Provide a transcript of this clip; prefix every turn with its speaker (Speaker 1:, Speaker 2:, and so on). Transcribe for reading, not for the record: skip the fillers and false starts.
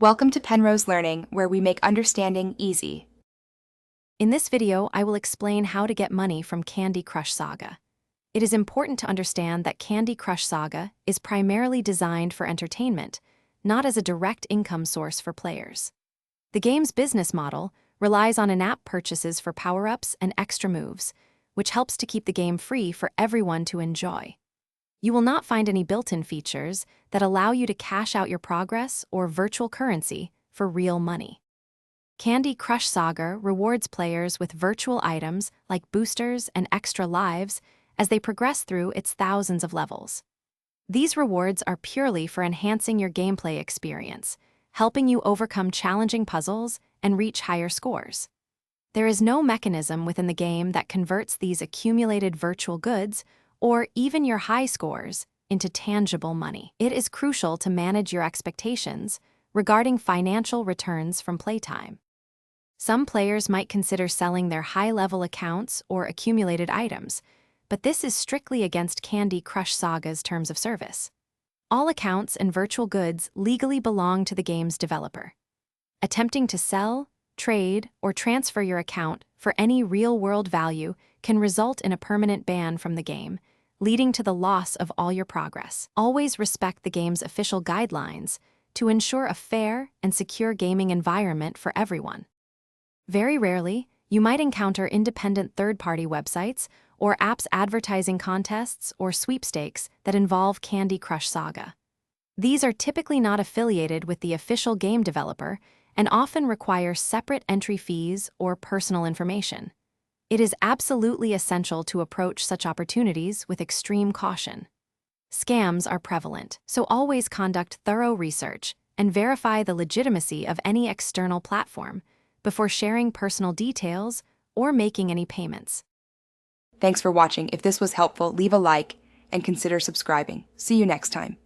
Speaker 1: Welcome to Penrose Learning, where we make understanding easy.
Speaker 2: In this video, I will explain how to get money from Candy Crush Saga. It is important to understand that Candy Crush Saga is primarily designed for entertainment, not as a direct income source for players. The game's business model relies on in-app purchases for power-ups and extra moves, which helps to keep the game free for everyone to enjoy. You will not find any built-in features that allow you to cash out your progress or virtual currency for real money. Candy Crush Saga rewards players with virtual items like boosters and extra lives as they progress through its thousands of levels. These rewards are purely for enhancing your gameplay experience, helping you overcome challenging puzzles and reach higher scores. There is no mechanism within the game that converts these accumulated virtual goods or even your high scores into tangible money. It is crucial to manage your expectations regarding financial returns from playtime. Some players might consider selling their high-level accounts or accumulated items, but this is strictly against Candy Crush Saga's terms of service. All accounts and virtual goods legally belong to the game's developer. Attempting to sell, trade, or transfer your account for any real-world value can result in a permanent ban from the game, leading to the loss of all your progress. Always respect the game's official guidelines to ensure a fair and secure gaming environment for everyone. Very rarely, you might encounter independent third-party websites or apps advertising contests or sweepstakes that involve Candy Crush Saga. These are typically not affiliated with the official game developer and often require separate entry fees or personal information. It is absolutely essential to approach such opportunities with extreme caution. Scams are prevalent, so always conduct thorough research and verify the legitimacy of any external platform before sharing personal details or making any payments.
Speaker 1: Thanks for watching. If this was helpful, leave a like and consider subscribing. See you next time.